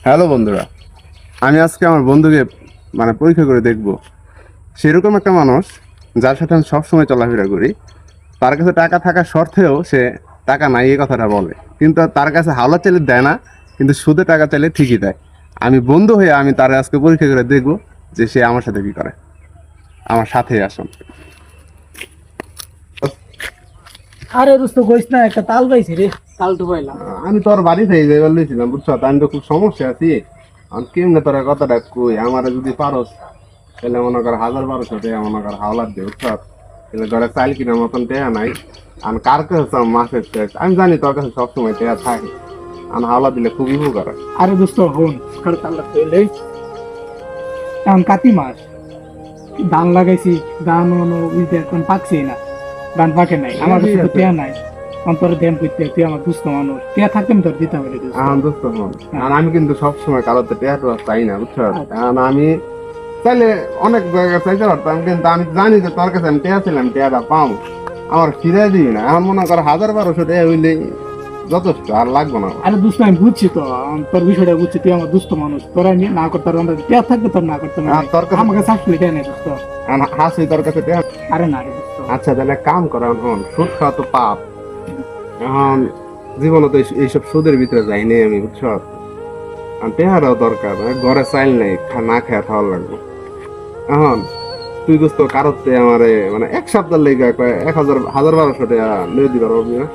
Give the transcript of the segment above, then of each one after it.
Hello বন্ধুরা, আমি আজকে আমার বন্ধুকে পরীক্ষা করে দেখব সেরকম একটা মানুষ যার সাথে আমি সবসময় চলাফেরা করি। তার কাছে টাকা থাকা সত্ত্বেও সে টাকা নাই এই কথাটা বলে, কিন্তু তার কাছে হাওলা চাইলে দেয় না, কিন্তু সুদে টাকা চাইলে ঠিকই দেয়। আমি বন্ধু হয়ে আমি তার আজকে পরীক্ষা করে দেখব যে সে আমার সাথে কি করে। আমার সাথেই আসুন। আরে দোস্ত কইস না, একটা তাল পাইছি রে, তাল তো পাইলাম। আমি তোর বাড়ি থেকে যাইবার লইছিলাম, বুঝছো? আমি তো খুব সমস্যা আছি। আমি কেমনে তোর কথাটা কই, আমার যদি পারস তাহলে মনে কর 1000-1200 টাকা মনে কর হাওলাত দে, বুঝছো? তাহলে ঘরে চাইল কিনা মতন টাকা নাই। আমি কার কাছে মাসের শেষ, আমি জানি তোর কাছে সবসময় টাকা থাকে। আমি হাওলা দিলে খুবই উপকার হয়। আরে দোস্ত হন, কারো তাল লাগতে হইলে এখন কাতি মাস, ধান লাগাইছি, ধান এখন পাকছেই না, ধান পাকে নাই, আমার কাছে তো টেয়া নাই। অন্তরে ধ্যান করতে তুই আমার দুস্থ মানুষ, টেয়া থাকতে আমি তোর দিতে হবে রে দোস্ত। আমার দোস্ত হন, আর আমি কিন্তু সবসময় কারোতে টাকা টোয়া চাই না, বুঝছো? কারণ আমি চাইলে অনেক জায়গায় চাইতে পারতাম, কিন্তু আমি জানি যে তোর কাছে আমি টাকা ছিলাম, টাকাটা পাও আমার ফিরাই দিই না। এখন মনে কর 1000-1200 টাকা হইলে যথেষ্ট, আর লাগবে না। আরে দোস্ত আমি বুঝছি তো, তোর বিষয়টা বুঝছি, তুই আমার দুস্থ মানুষ, তোরা আমি না করতে পারবো, টেয়া থাকবে তোর না করতে পারবো, তোর কাছে আমাকে চাকরি টেয়া নেই দোস্ত। হাসি তোর কাছে টাকা। আরে না রে দোস্ত। আচ্ছা তাহলে এক কাম করা, এখন সুদ খাওয়া তো পাপ। এখন জীবনে তো এইসব সুদের ভিতরে যাইনি আমি, বুঝছো? টেহারাও দরকার, ঘরে চাইল নেই, না খেয়ে খাওয়া লাগবে। এখন তুই দোস্ত কারোতে আমারে এক সপ্তাহ লেগে 1000-1200 টাকা নিয়ে দিবার পারবি না?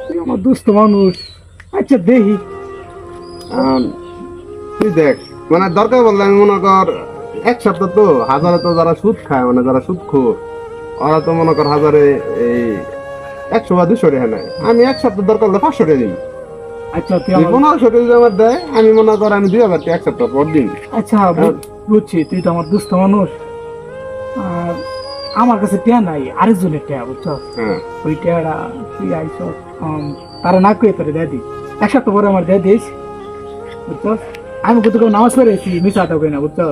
তুই আমার দুস্থ মানুষ, আচ্ছা দেখি। এখন তুই দেখ, দরকার বললে আমি মনে কর এক সপ্তাহ তো হাজারে তো যারা সুদ খায়, যারা সুদ খোর, ওরা তো মনে কর হাজারে এই 100 বা 200 টাকা নেয়। আমি এক সপ্তাহ দরকার হলে 500 টাকা দিন। আচ্ছা তুই 1500 টাকা যদি আমার দেয়, আমি মনে কর আমি 2000 টাকা এক সপ্তাহ পর দিন। আচ্ছা বুঝছি, তুই তো আমার দুস্থ মানুষ, আর আমার কাছে টেয়া নাই, আরেকজনের টেয়া, বুঝছো? হ্যাঁ, ওই টেয়াটা তুই আইস, তারা না কয়ে তোরে দিয়ে দিই, এক সপ্তাহ পরে আমার দিয়ে দিস, বুঝছো? আমি কত কেউ নামাজ পড়েছি, মিশাটা কই না, বুঝছো?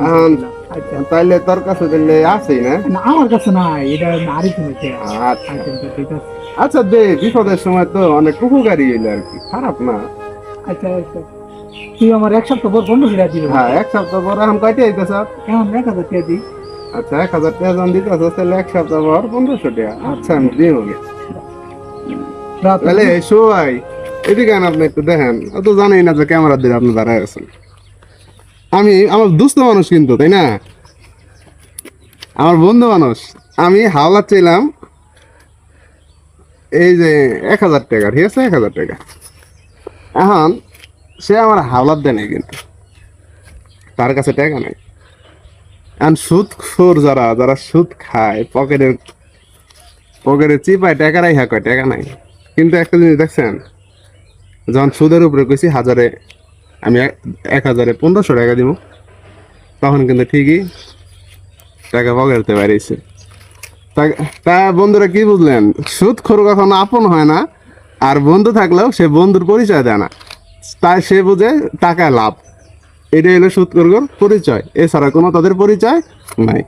এখন আচ্ছা তাইলে তোর কাছে তাহলে আছেই না? না, আমার কাছে নাই, এটা আরেকজনের টেয়া। আচ্ছা আচ্ছা ঠিক আছে। আচ্ছা, দে, বিপদের সময় তো অনেক উপকারী এলো আর কি, খারাপ না। আচ্ছা আচ্ছা, তুই আমার এক সপ্তাহ পর 1500 টাকা দিবি? হ্যাঁ, এক সপ্তাহ পর এখন কয়টা আইতেছ? কেমন 1000 টাকা দিই? আচ্ছা, 1000 টাকা যখন দিতেছ তাহলে এক সপ্তাহ পর 1500 টাকা। আচ্ছা আমি দিব। রাত তাহলে সবাই এদিকে আপনি একটু দেখেন, ও তো জানেই না যে ক্যামেরা দিয়ে আপনি দাঁড়ায় আছেন। আমি আমার দুস্থ মানুষ কিন্তু, তাই না? আমার বন্ধু মানুষ। আমি হাওলা চাইলাম এই যে 1000 টাকা, ঠিক আছে? 1000 টাকা। এখন সে আমার হাওলাত দেয় নাই, কিন্তু তার কাছে টাকা নাই। এখন সুদ খোর যারা যারা সুদ খায়, পকেটে চিপায় টাকা রাই কয় টাকা নাই। কিন্তু একটা জিনিস দেখছেন, যখন সুদের উপরে কইছি হাজারে, আমি 1000-এ 1500 টাকা দিব, তখন কিন্তু ঠিকই টাকা পকেটে বেরিয়েছে। তা বন্ধুরা কি বুঝলেন? সুদ খোর কখনো আপন হয় না, আর বন্ধু থাকলেও সে বন্ধুর পরিচয় দেয় না। তাই সে বুঝে টাকায় লাভ। এটাই হলো সুদ খোর পরিচয়, এছাড়া কোনো তাদের পরিচয় নাই।